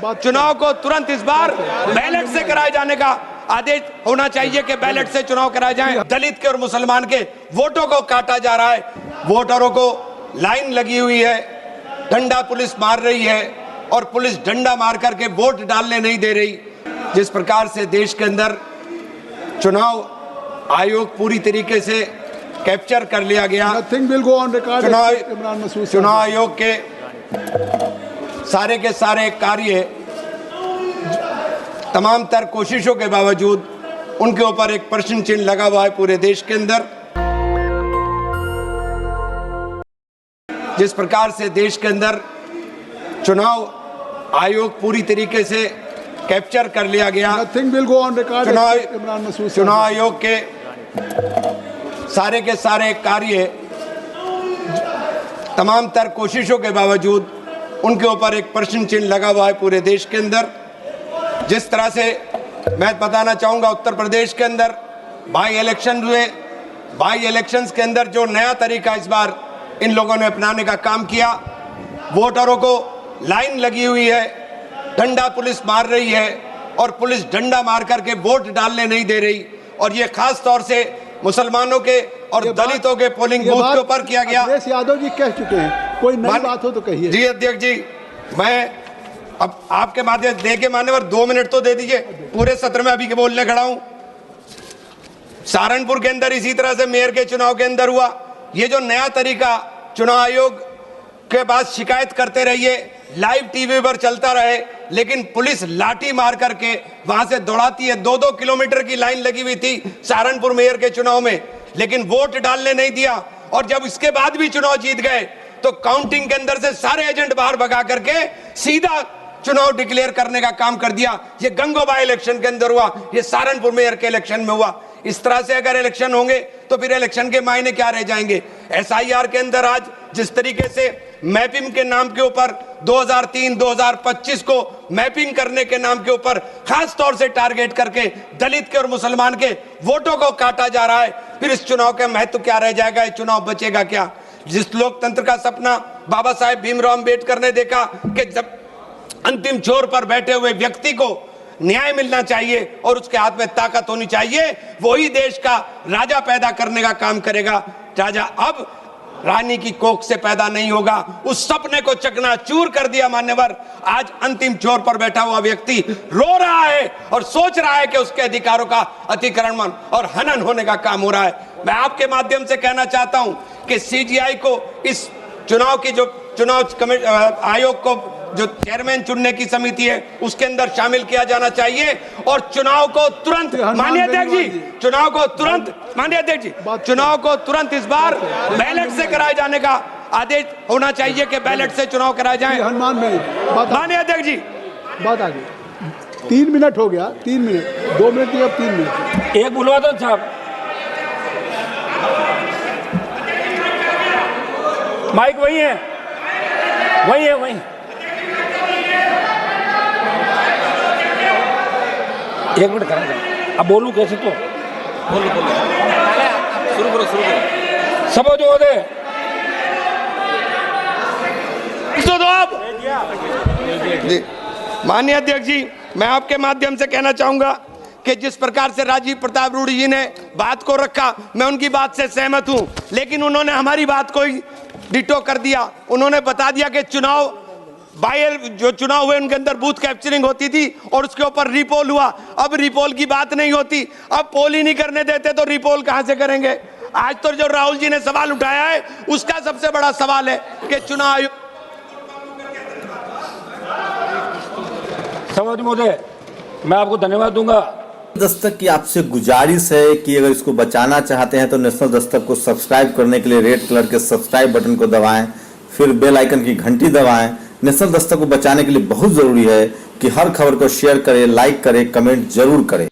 चुनाव को तुरंत इस बार बैलेट से कराए जाने का आदेश होना चाहिए कि बैलेट से चुनाव कराए जाएं। दलित के और मुसलमान के वोटों को काटा जा रहा है, वोटरों को लाइन लगी हुई है, डंडा पुलिस मार रही है और पुलिस डंडा मार करके वोट डालने नहीं दे रही। जिस प्रकार से देश के अंदर चुनाव आयोग पूरी तरीके से कैप्चर कर लिया गया, चुनाव आयोग के सारे कार्य तमाम तर कोशिशों के बावजूद उनके ऊपर एक प्रश्न चिन्ह लगा हुआ है पूरे देश के अंदर। जिस प्रकार से देश के अंदर चुनाव आयोग पूरी तरीके से कैप्चर कर लिया गया, चुनाव आयोग के सारे कार्य तमाम तर कोशिशों के बावजूद उनके ऊपर एक प्रश्न चिन्ह लगा हुआ है पूरे देश के अंदर। जिस तरह से मैं बताना चाहूंगा, उत्तर प्रदेश के अंदर बाई इलेक्शन हुए, बाई इलेक्शंस के अंदर जो नया तरीका इस बार इन लोगों ने अपनाने का काम किया, वोटरों को लाइन लगी हुई है, डंडा पुलिस मार रही है और पुलिस डंडा मार करके वोट डालने नहीं दे रही। और ये खास तौर से मुसलमानों के और दलितों के पोलिंग बूथ के ऊपर किया गया। यादव जी कह चुके हैं, कोई नई बात हो तो कहिए। जी अध्यक्ष जी, मैं अब आपके माध्यम दे के मान्यवर 2 मिनट तो दे दीजिए, पूरे सत्र में अभी के बोलने खड़ा हूं। सहारनपुर के अंदर इसी तरह से मेयर के चुनाव के अंदर हुआ। ये जो नया तरीका चुनाव आयोग के पास शिकायत करते रहिए, लाइव टीवी पर चलता रहे, लेकिन पुलिस लाठी मार करके वहां से दौड़ाती है। 2-2 किलोमीटर की लाइन लगी हुई थी सहारनपुर मेयर के चुनाव में, लेकिन वोट डालने नहीं दिया। और जब इसके बाद भी चुनाव जीत गए तो काउंटिंग के अंदर से सारे एजेंट बाहर भगा करके सीधा चुनाव डिक्लेयर करने का काम कर दिया। ये गंगोबा इलेक्शन के अंदर हुआ, ये सहारनपुर मेयर के इलेक्शन में हुआ। इस तरह से अगर इलेक्शन होंगे तो फिर इलेक्शन के मायने क्या रह जाएंगे। SIR के अंदर आज जिस तरीके से मैपिंग के नाम के ऊपर 2003-2025 को मैपिंग करने के नाम के ऊपर खास तौर से टारगेट करके दलित के और मुसलमान के वोटों को काटा जा रहा है, फिर इस चुनाव का महत्व क्या रह जाएगा, ये चुनाव बचेगा क्या। जिस लोकतंत्र का सपना बाबा साहेब भीमराव अंबेडकर ने देखा कि जब अंतिम छोर पर बैठे हुए व्यक्ति को न्याय मिलना चाहिए और उसके हाथ में ताकत होनी चाहिए, वही देश का राजा पैदा करने का काम करेगा। राजा अब रानी की कोख से पैदा नहीं होगा। उस सपने को चकनाचूर कर दिया मान्यवर। आज अंतिम छोर पर बैठा हुआ व्यक्ति रो रहा है और सोच रहा है कि उसके अधिकारों का अतिक्रमण और हनन होने का काम हो रहा है। मैं आपके माध्यम से कहना चाहता हूं कि CGI को इस चुनाव की जो चुनाव आयोग को जो चेयरमैन चुनने की समिति है उसके अंदर शामिल किया जाना चाहिए और चुनाव को तुरंत, माननीय अध्यक्ष जी, चुनाव को तुरंत, माननीय अध्यक्ष जी, चुनाव को तुरंत इस बार बैलेट से कराए जाने का आदेश होना चाहिए कि बैलेट से चुनाव कराए जाएं। माननीय अध्यक्ष जी, बात आ गई। 3 मिनट हो गया, 3 मिनट, 2 मिनट या 3 मिनट एक बुलवा दो साहब, माइक वही है, वही है, वही। एक मिनट करें, अब बोलूं कैसे तो बोलो शुरू करो सब जो दे दो आप। माननीय अध्यक्ष जी, मैं आपके माध्यम से कहना चाहूंगा कि जिस प्रकार से राजीव प्रताप रूडी जी ने बात को रखा, मैं उनकी बात से सहमत हूं, लेकिन उन्होंने हमारी बात को ही डिटो कर दिया। उन्होंने बता दिया कि चुनाव जो चुनाव हुए उनके अंदर बूथ कैप्चरिंग होती थी और उसके ऊपर रिपोल हुआ। अब रिपोल की बात नहीं होती, अब पोल ही नहीं करने देते तो रिपोल कहां से करेंगे। आज तो जो राहुल जी ने सवाल उठाया है उसका सबसे बड़ा सवाल है कि चुनाव आयोग। सभापति महोदय, मैं आपको धन्यवाद दूंगा। दस्तक की आपसे गुजारिश है कि अगर इसको बचाना चाहते हैं तो नेशनल दस्तक को सब्सक्राइब करने के लिए रेड कलर के सब्सक्राइब बटन को दबाएं, फिर बेल आइकन की घंटी दबाएं। नेशनल दस्तक को बचाने के लिए बहुत जरूरी है कि हर खबर को शेयर करें, लाइक करें, कमेंट जरूर करें।